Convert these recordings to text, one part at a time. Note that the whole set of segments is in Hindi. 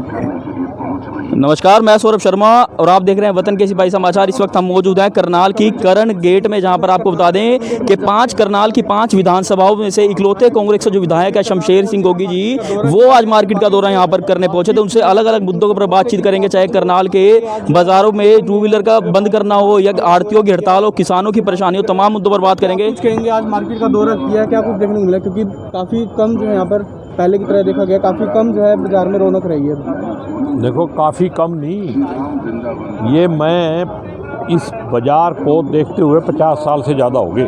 नमस्कार, मैं सौरभ शर्मा और आप देख रहे हैं वतन के सिपाही समाचार। इस वक्त हम मौजूद हैं करनाल की करण गेट में, जहां पर आपको बता दें कि करनाल की 5 विधानसभाओं में से इकलौते कांग्रेस के जो विधायक है शमशेर सिंह गोगी जी, वो आज मार्केट का दौरा यहां पर करने पहुंचे थे। उनसे अलग अलग मुद्दों पर बातचीत करेंगे, चाहे करनाल के बाजारों में 2 व्हीलर का बंद करना हो या आड़तियों की हड़ताल हो, किसानों की परेशानी हो, तमाम मुद्दों पर बात करेंगे। कहेंगे आज मार्केट का दौरा किया, क्या कुछ देखने को मिला? क्योंकि काफ़ी कम जो है यहाँ पर पहले की तरह देखा गया, काफ़ी कम जो है बाजार में रौनक रही है। देखो, काफ़ी कम नहीं, ये मैं इस बाज़ार को देखते हुए 50 साल से ज़्यादा हो गए।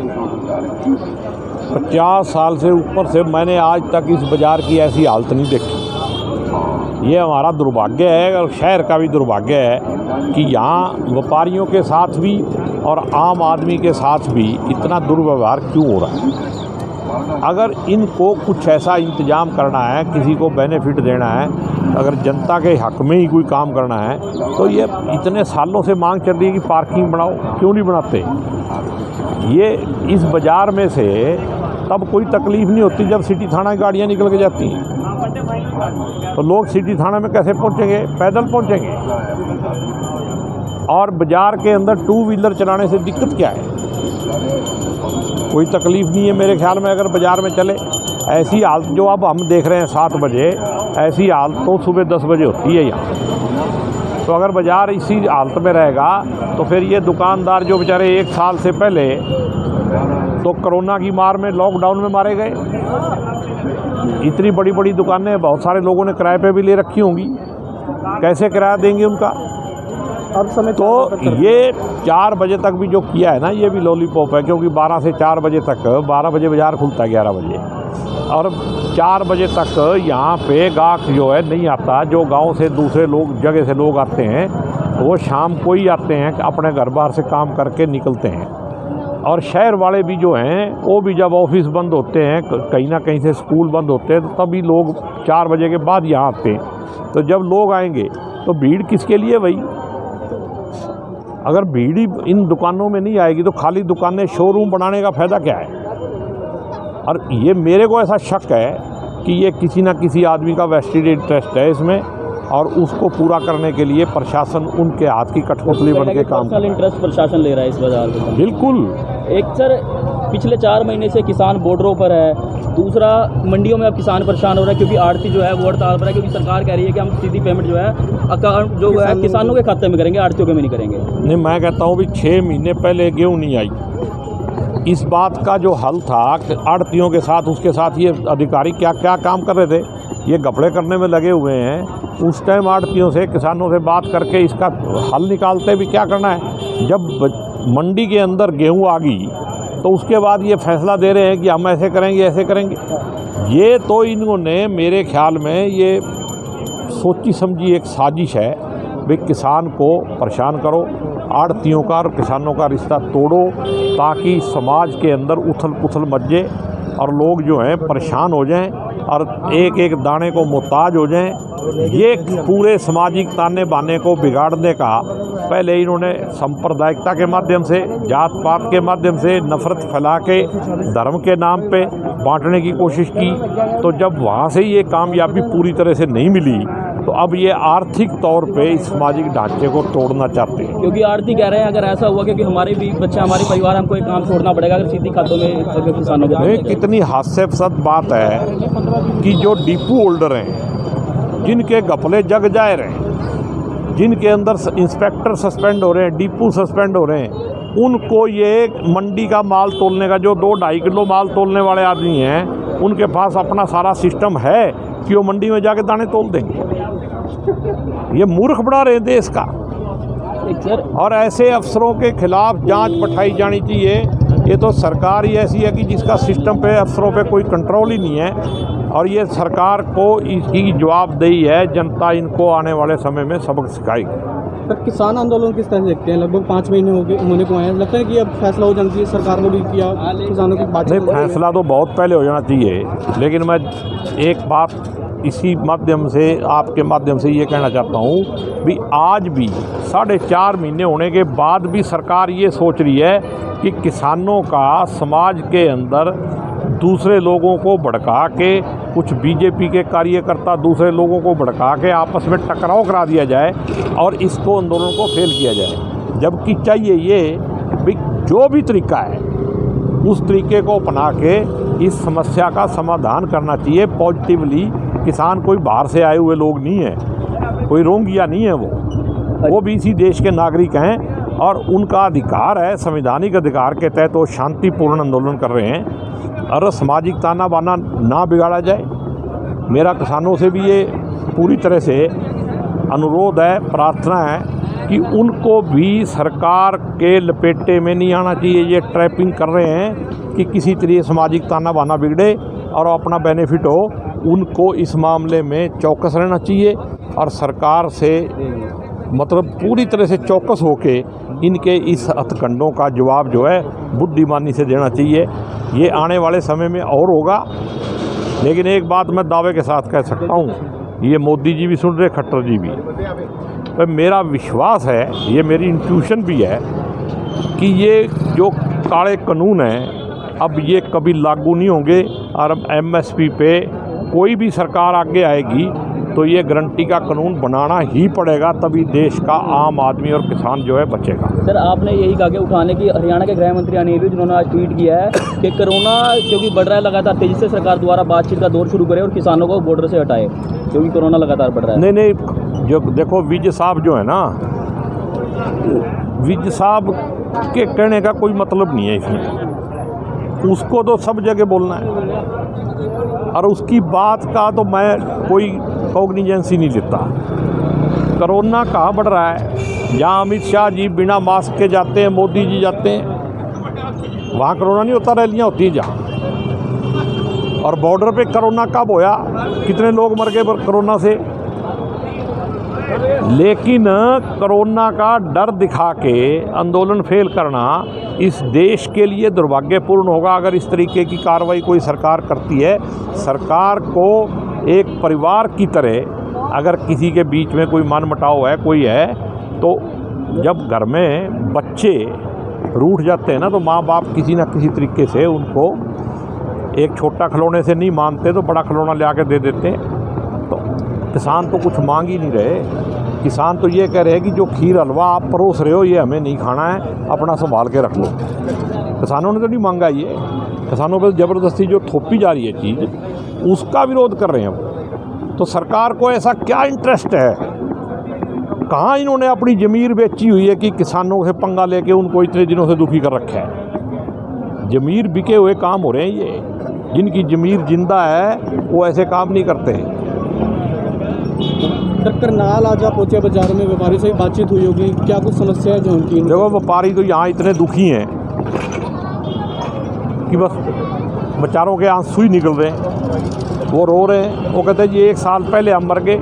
50 साल से ऊपर से मैंने आज तक इस बाज़ार की ऐसी हालत नहीं देखी। ये हमारा दुर्भाग्य है और शहर का भी दुर्भाग्य है कि यहाँ व्यापारियों के साथ भी और आम आदमी के साथ भी इतना दुर्व्यवहार क्यों हो रहा है। अगर इनको कुछ ऐसा इंतज़ाम करना है, किसी को बेनिफिट देना है, अगर जनता के हक़ में ही कोई काम करना है, तो ये इतने सालों से मांग चल रही है कि पार्किंग बनाओ, क्यों नहीं बनाते। ये इस बाज़ार में से तब कोई तकलीफ़ नहीं होती जब सिटी थाना की गाड़ियाँ निकल के जाती हैं। तो लोग सिटी थाना में कैसे पहुँचेंगे? पैदल पहुँचेंगे। और बाज़ार के अंदर 2 व्हीलर चलाने से दिक्कत क्या है? कोई तकलीफ़ नहीं है मेरे ख्याल में। अगर बाज़ार में चले ऐसी हालत जो अब हम देख रहे हैं 7 बजे, ऐसी हालत तो सुबह 10 बजे होती है यहाँ। तो अगर बाज़ार इसी हालत में रहेगा तो फिर ये दुकानदार जो बेचारे 1 साल से पहले तो कोरोना की मार में लॉकडाउन में मारे गए, इतनी बड़ी बड़ी दुकानें बहुत सारे लोगों ने किराए पे भी ले रखी होंगी, कैसे किराया देंगे उनका? अब समय तो ये 4 बजे तक भी जो किया है ना, ये भी लॉलीपॉप है, क्योंकि 12 से 4 बजे तक, 12 बजे बाज़ार खुलता है 11 बजे, और 4 बजे तक यहाँ पे गाहक जो है नहीं आता। जो गांव से दूसरे लोग जगह से लोग आते हैं वो शाम को ही आते हैं, अपने घर बाहर से काम करके निकलते हैं। और शहर वाले भी जो हैं वो भी जब ऑफिस बंद होते हैं, कहीं ना कहीं से स्कूल बंद होते हैं, तो तभी लोग 4 बजे के बाद यहाँ आते हैं। तो जब लोग आएंगे तो भीड़ किसके लिए भाई? अगर भीड़ ही इन दुकानों में नहीं आएगी तो खाली दुकानें, शोरूम बनाने का फ़ायदा क्या है? और ये मेरे को ऐसा शक है कि ये किसी ना किसी आदमी का वेस्टेड इंटरेस्ट है इसमें, और उसको पूरा करने के लिए प्रशासन उनके हाथ की कठपुतली बन के काम। इंटरेस्ट प्रशासन ले रहा है इस बाजार में। बिल्कुल। एक सर, पिछले 4 महीने से किसान बॉर्डरों पर है। दूसरा, मंडियों में अब किसान परेशान हो रहा है क्योंकि आड़ती जो है वो हड़ताल पर है, क्योंकि सरकार कह रही है कि हम सीधी पेमेंट जो है अकाउंट जो है किसानों के खाते में करेंगे, आड़तियों के में नहीं करेंगे। नहीं, मैं कहता हूँ भी 6 महीने पहले गेहूँ नहीं आई। इस बात का जो हल था आड़तियों के साथ, उसके साथ ये अधिकारी क्या क्या काम कर रहे थे, ये घपले करने में लगे हुए हैं। उस टाइम आड़तियों से, किसानों से बात करके इसका हल निकालते भी क्या करना है। जब मंडी के अंदर गेहूँ आ गई तो उसके बाद ये फैसला दे रहे हैं कि हम ऐसे करेंगे, ऐसे करेंगे। ये तो इन्होंने मेरे ख्याल में ये सोची समझी एक साजिश है भाई, किसान को परेशान करो, आड़तियों का और किसानों का रिश्ता तोड़ो, ताकि समाज के अंदर उथल पुथल मच जाए और लोग जो हैं परेशान हो जाएं और एक एक दाने को मोहताज हो जाएं। ये पूरे सामाजिक ताने बाने को बिगाड़ने का पहले इन्होंने सांप्रदायिकता के माध्यम से, जात पात के माध्यम से नफ़रत फैला के धर्म के नाम पे बांटने की कोशिश की। तो जब वहाँ से ये कामयाबी पूरी तरह से नहीं मिली तो अब ये आर्थिक तौर पे इस सामाजिक ढांचे को तोड़ना चाहते हैं। क्योंकि आड़ती कह रहे हैं अगर ऐसा हुआ क्योंकि हमारे भी बच्चे, हमारे परिवार, हमको एक काम छोड़ना पड़ेगा अगर सीधी खातों में किसानों के। कितनी हास्यास्पद बात है कि जो डिपो होल्डर हैं, जिनके घपले जग जाए रहे, जिनके अंदर इंस्पेक्टर सस्पेंड हो रहे हैं, डिपो सस्पेंड हो रहे हैं, उनको ये मंडी का माल तोलने का, जो 2-2.5 किलो माल तोलने वाले आदमी हैं, उनके पास अपना सारा सिस्टम है कि वो मंडी में जाके दाने तोल देंगे। ये मूर्ख बना रहे हैं देश का। और ऐसे अफसरों के खिलाफ जांच बैठाई जानी चाहिए। ये तो सरकार ही ऐसी है कि जिसका सिस्टम पे, अफसरों पे कोई कंट्रोल ही नहीं है, और ये सरकार को इसकी जवाबदेही है। जनता इनको आने वाले समय में सबक सिखाएगी। सर, किसान आंदोलन किस तरह से देखते हैं? लगभग 5 महीने होने को आए हैं, लगता है कि अब फैसला हो जाना चाहिए, सरकार ने भी किया, किसानों की बात नहीं, फैसला तो बहुत पहले हो जाना चाहिए, लेकिन मैं एक बात इसी माध्यम से, आपके माध्यम से ये कहना चाहता हूँ भी आज भी 4.5 महीने होने के बाद भी सरकार ये सोच रही है कि किसानों का समाज के अंदर दूसरे लोगों को भड़का के, कुछ बीजेपी के कार्यकर्ता दूसरे लोगों को भड़का के आपस में टकराव करा दिया जाए और इसको आंदोलन को फेल किया जाए। जबकि चाहिए ये भी जो भी तरीका है उस तरीके को अपना के इस समस्या का समाधान करना चाहिए पॉजिटिवली। किसान कोई बाहर से आए हुए लोग नहीं हैं, कोई रोंगिया नहीं है, वो भी इसी देश के नागरिक हैं और उनका अधिकार है, संवैधानिक अधिकार के तहत वो शांतिपूर्ण आंदोलन कर रहे हैं और सामाजिक ताना बाना ना बिगाड़ा जाए। मेरा किसानों से भी ये पूरी तरह से अनुरोध है, प्रार्थना है कि उनको भी सरकार के लपेटे में नहीं आना चाहिए। ये ट्रैपिंग कर रहे हैं कि किसी तरह सामाजिक ताना बाना बिगड़े और अपना बेनिफिट हो। उनको इस मामले में चौकस रहना चाहिए और सरकार से मतलब पूरी तरह से चौकस होके इनके इस हथकंडों का जवाब जो है बुद्धिमानी से देना चाहिए। ये आने वाले समय में और होगा। लेकिन एक बात मैं दावे के साथ कह सकता हूँ, ये मोदी जी भी सुन रहे, खट्टर जी भी, तो मेरा विश्वास है, ये मेरी इंट्यूशन भी है कि ये जो काले कानून हैं अब ये कभी लागू नहीं होंगे और अब एमएसपी पे कोई भी सरकार आगे आएगी तो ये गारंटी का कानून बनाना ही पड़ेगा, तभी देश का आम आदमी और किसान जो है बचेगा। सर, आपने यही कहा कि उठाने की हरियाणा के गृह मंत्री अनिल, जिन्होंने आज ट्वीट किया है कि कोरोना क्योंकि बढ़ रहा है लगातार, तेजी से सरकार द्वारा बातचीत का दौर शुरू करे और किसानों को बॉर्डर से हटाए क्योंकि कोरोना लगातार बढ़ रहा है। नहीं, जो देखो विज साहब जो है ना, विज साहब के कहने का कोई मतलब नहीं है इसमें, उसको तो सब जगह बोलना है और उसकी बात का तो मैं कोई कॉग्निजेंस ही नहीं लेता। कोरोना कहाँ बढ़ रहा है? जहाँ अमित शाह जी बिना मास्क के जाते हैं, मोदी जी जाते हैं, वहाँ कोरोना नहीं होता, रैलियाँ होती हैं जहाँ। और बॉर्डर पे कोरोना कब होया? कितने लोग मर गए कोरोना से? लेकिन कोरोना का डर दिखा के आंदोलन फेल करना इस देश के लिए दुर्भाग्यपूर्ण होगा। अगर इस तरीके की कार्रवाई कोई सरकार करती है, सरकार को एक परिवार की तरह, अगर किसी के बीच में कोई मनमुटाव है, कोई है, तो जब घर में बच्चे रूठ जाते हैं ना, तो माँ बाप किसी न किसी तरीके से उनको एक छोटा खिलौने से नहीं मानते तो बड़ा खिलौना ले आके दे देते हैं। तो किसान तो कुछ मांग ही नहीं रहे। किसान तो ये कह रहे हैं कि जो खीर हलवा आप परोस रहे हो ये हमें नहीं खाना है, अपना संभाल के रख लो। किसानों ने तो नहीं मांगा, ये किसानों पर ज़बरदस्ती जो थोपी जा रही है चीज़, उसका विरोध कर रहे हैं वो। तो सरकार को ऐसा क्या इंटरेस्ट है? कहाँ इन्होंने अपनी ज़मीर बेची हुई है कि किसानों से पंगा लेके उनको इतने दिनों से दुखी कर रखा है? ज़मीर बिके हुए काम हो रहे हैं ये। जिनकी ज़मीर जिंदा है वो ऐसे काम नहीं करते। करनाल आज आप पहुंचे बाजार में, व्यापारी से बातचीत हुई होगी, क्या कुछ समस्या है जो उनकी? देखो, व्यापारी तो यहाँ इतने दुखी हैं कि बस बेचारों के आंसू ही निकल रहे हैं। वो रो रहे हैं, वो कहते हैं जी 1 साल पहले हम मर गए,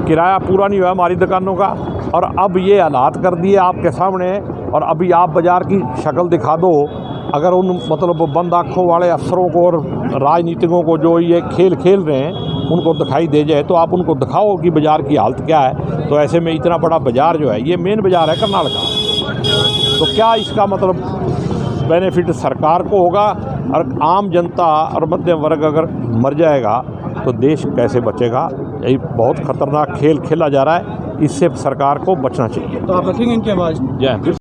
किराया पूरा नहीं हुआ हमारी दुकानों का, और अब ये हालात कर दिए आपके सामने, और अभी आप बाज़ार की शक्ल दिखा दो। अगर उन मतलब बंद आँखों वाले अफसरों को और राजनीतिकों को जो ये खेल खेल रहे हैं उनको दिखाई दे जाए, तो आप उनको दिखाओ कि बाज़ार की हालत क्या है। तो ऐसे में इतना बड़ा बाज़ार जो है, ये मेन बाज़ार है करनाल का, तो क्या इसका मतलब बेनिफिट सरकार को होगा? और आम जनता और मध्यम वर्ग अगर मर जाएगा तो देश कैसे बचेगा? यही बहुत ख़तरनाक खेल खेला जा रहा है, इससे सरकार को बचना चाहिए। तो आप रखेंगे इनकी आवाज़? जय।